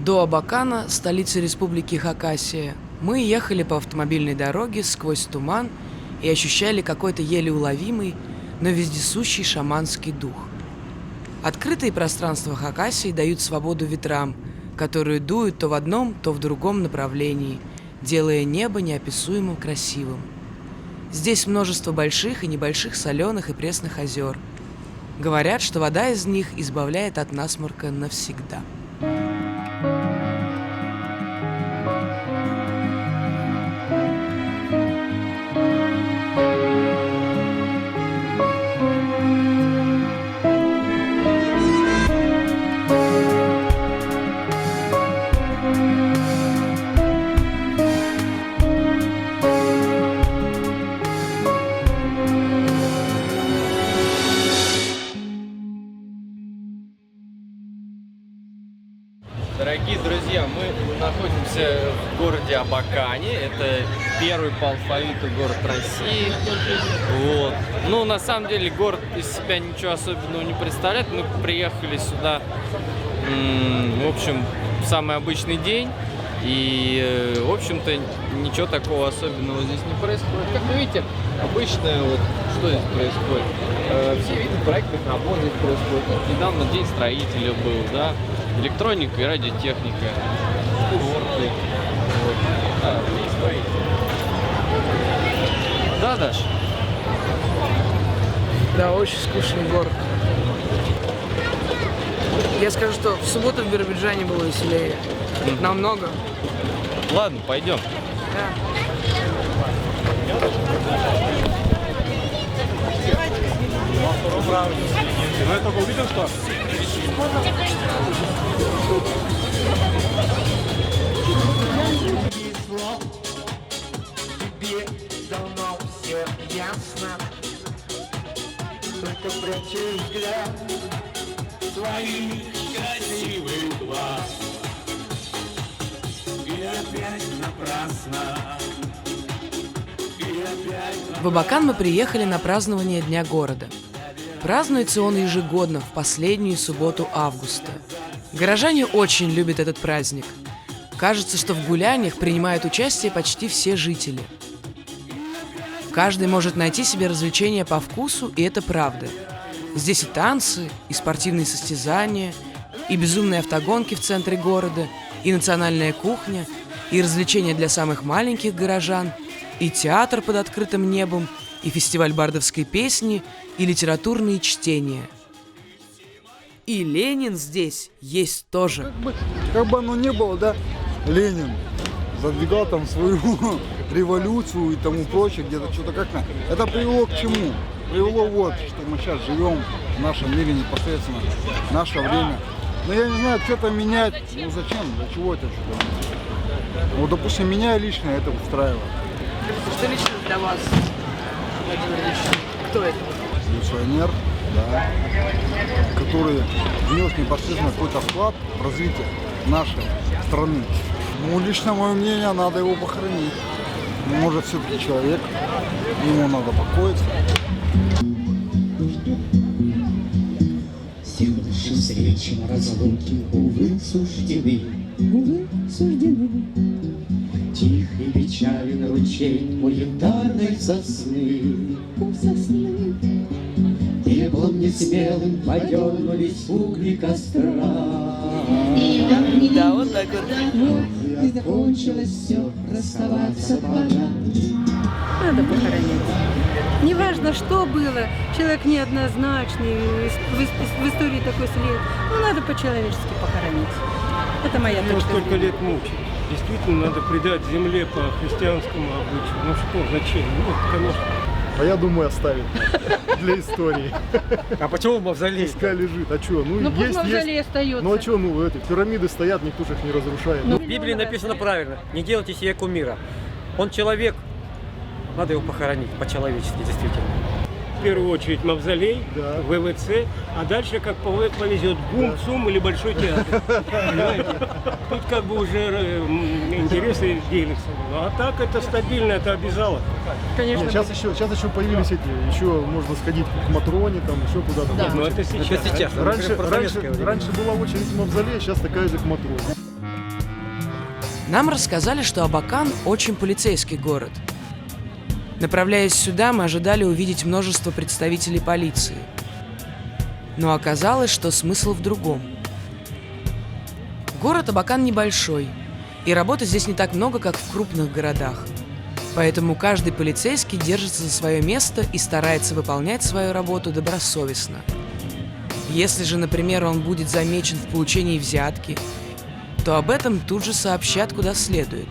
До Абакана, столицы республики Хакасия, мы ехали по автомобильной дороге сквозь туман и ощущали какой-то еле уловимый, но вездесущий шаманский дух. Открытые пространства Хакасии дают свободу ветрам, которые дуют то в одном, то в другом направлении, делая небо неописуемо красивым. Здесь множество больших и небольших соленых и пресных озер. Говорят, что вода из них избавляет от насморка навсегда. Дорогие друзья, мы находимся в городе Абакане. Это первый по алфавиту город России. Вот. Ну, на самом деле, город из себя ничего особенного не представляет. Мы приехали сюда, в общем, в самый обычный день. И, в общем-то, ничего такого особенного здесь не происходит. Как вы видите, обычно вот что здесь происходит? Все виды проектных работ здесь происходят. Недавно день строителя был, да? Электроника и радиотехника, курорты. Вот. Да, Даш? Да, очень скучный город. Я скажу, что в субботу в Биробиджане было веселее. Намного. Ладно, пойдем. Да. Но я только увидел, что... Тебе давно все ясно, только прячешь взгляд своих красивых глаз. И опять напрасно. В Абакан мы приехали на празднование Дня города. Празднуется он ежегодно в последнюю субботу августа. Горожане очень любят этот праздник. Кажется, что в гуляниях принимают участие почти все жители. Каждый может найти себе развлечения по вкусу, и это правда. Здесь и танцы, и спортивные состязания, и безумные автогонки в центре города, и национальная кухня, и развлечения для самых маленьких горожан, и театр под открытым небом, и фестиваль бардовской песни, и литературные чтения. И Ленин здесь есть тоже. Как бы оно ни было, да, Ленин задвигал там свою революцию и тому прочее, где-то что-то как-то. Это привело к чему? Привело вот, что мы сейчас живем в нашем мире непосредственно, в наше время. Но я не знаю, что-то менять, ну зачем, для чего это что-то? Вот, допустим, меня лично это устраивает. Что лично для вас, Владимир Ильич? Кто это? Революционер, да, который внес непосредственно какой-то вклад в развитие нашей страны. Ну, лично мое мнение, надо его похоронить. Может, все-таки человек, ему надо покоиться. Всем нашим встречам разлуки, увы, суждены, увы, суждены. Тихий печален ручей мой янтарной сосны, сосны. Теплом несмелым подернулись угли костра. Да, вот так вот. И закончилось все, расставаться пора. Надо похоронить. Неважно, что было, человек неоднозначный, в истории такой след. Но надо по-человечески похоронить. Это моя точка зрения. Столько лет мучить. Действительно, надо предать земле по христианскому обычаю. Ну что, зачем? Ну, конечно. А я думаю, оставить для истории. А почему мавзолей? Пускай лежит. А что? Ну, Ну, есть, пусть мавзолей есть. остается. Ну, а что, ну, эти пирамиды стоят, никто же их не разрушает. Ну, В Библии написано правильно. Не делайте себе кумира. Он человек. Надо его похоронить по-человечески, действительно. В первую очередь мавзолей, Да. ВВЦ, а дальше как повезет ГУМ, ЦУМ или Большой театр. Понимаете? Тут как бы уже интересы делятся. Ну, а так это стабильно, это обязало. Конечно. Нет, сейчас еще появились эти, еще можно сходить к Матроне, там еще куда-то. Да. Ну это сейчас. Раньше была очередь в мавзолей, сейчас такая же к Матроне. Нам рассказали, что Абакан очень полицейский город. Направляясь сюда, мы ожидали увидеть множество представителей полиции. Но оказалось, что смысл в другом. Город Абакан небольшой, и работы здесь не так много, как в крупных городах. Поэтому каждый полицейский держится за свое место и старается выполнять свою работу добросовестно. Если же, например, он будет замечен в получении взятки, то об этом тут же сообщат куда следует.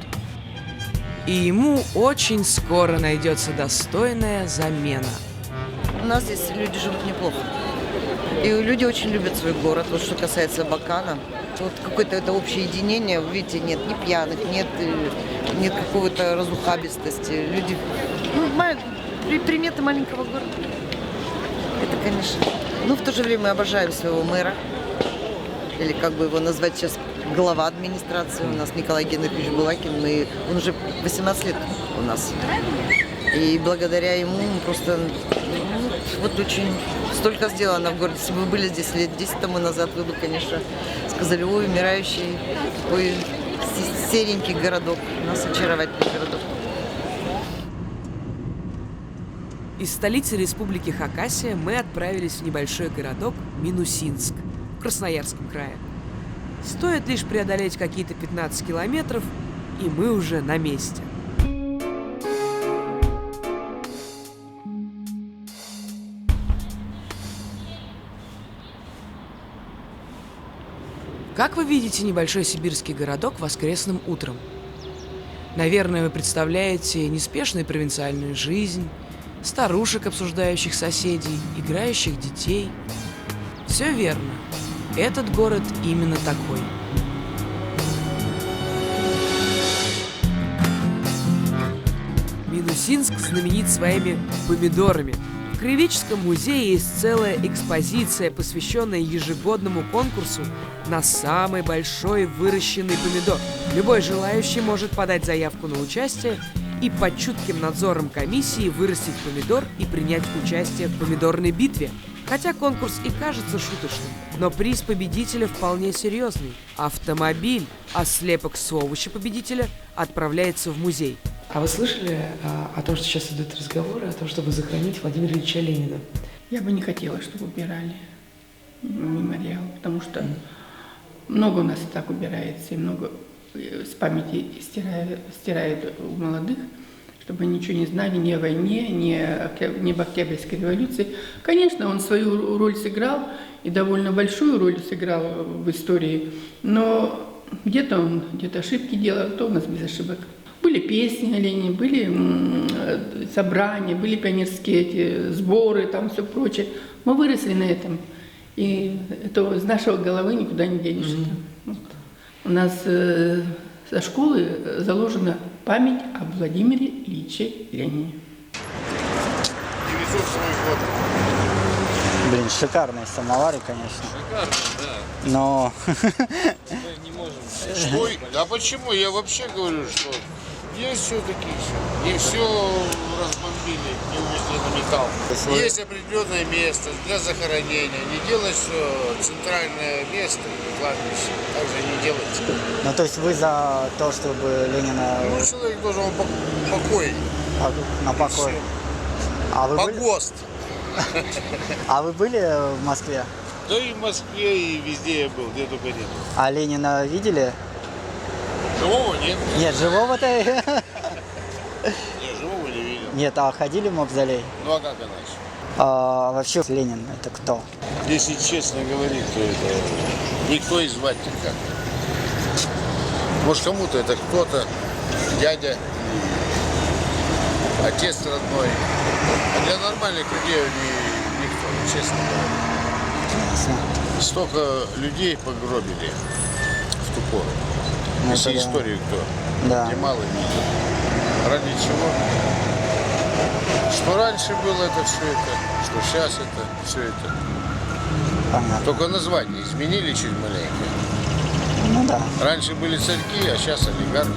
И ему очень скоро найдется достойная замена. У нас здесь люди живут неплохо. И люди очень любят свой город. Вот что касается Абакана. Вот какое-то это общее единение. Вы видите, нет ни пьяных, нет какого-то разухабистости. Люди... приметы маленького города. Это, конечно. Но в то же время мы обожаем своего мэра. Или как бы его назвать сейчас, глава администрации. У нас Николай Геннадьевич Булакин. Он уже 18 лет у нас. И благодаря ему просто вот очень столько сделано в городе. Если бы вы были здесь лет 10 тому назад, вы бы, конечно, сказали: ой, умирающий, ой, серенький городок. У нас очаровательный городок. Из столицы республики Хакасия мы отправились в небольшой городок Минусинск в Красноярском крае. Стоит лишь преодолеть какие-то 15 километров, и мы уже на месте. Как вы видите небольшой сибирский городок воскресным утром? Наверное, вы представляете неспешную провинциальную жизнь, старушек, обсуждающих соседей, играющих детей. Все верно. Этот город именно такой. Минусинск знаменит своими помидорами. В Кривическом музее есть целая экспозиция, посвященная ежегодному конкурсу на самый большой выращенный помидор. Любой желающий может подать заявку на участие и под чутким надзором комиссии вырастить помидор и принять участие в помидорной битве. Хотя конкурс и кажется шуточным, но приз победителя вполне серьезный. Автомобиль, а слепок с овоща победителя отправляется в музей. А вы слышали о том, что сейчас идут разговоры о том, чтобы захоронить Владимира Ильича Ленина? Я бы не хотела, чтобы убирали мемориал, потому что много у нас и так убирается, и много с памяти стирают у молодых, чтобы они ничего не знали ни о войне, ни об Октябрьской революции. Конечно, он свою роль сыграл, и довольно большую роль сыграл в истории, но где-то он ошибки делал, то у нас без ошибок. Были песни о Ленине, были собрания, были пионерские эти сборы, там все прочее. Мы выросли на этом, и это из нашего головы никуда не денешься. Вот. У нас со школы заложена память о Владимире Ильиче Ленине. Блин, шикарные самовары, конечно. Шикарно, да. Но... Мы не можем. Что? А почему? Я вообще говорю, что есть все-таки все. Не все разбомбили, не увезли на металл. Есть определенное место для захоронения. Не делать все центральное место, кладбище. Так же не делать. Ну, то есть вы за то, чтобы Ленина... Ну, человек должен покой. На покой. А вы Погост. А вы были в Москве? Да и в Москве, и везде я был, где только нет. А Ленина видели? Живого нет. Нет, живого-то... Я живого не видел. Нет, а ходили в мавзолей? Ну а как иначе? А вообще Ленин это кто? Если честно говорить, то это никто и звать никак. Может, кому-то это кто-то, дядя, отец родной. А для нормальных людей никто, честно говоря. Столько людей погробили в ту пору. Ну, Если да. историю кто, Да. немало видел. Ради чего? Что раньше было это все это, что сейчас это все это. Понятно. Только название изменили чуть маленько. Ну да. Раньше были царьки, а сейчас олигархи.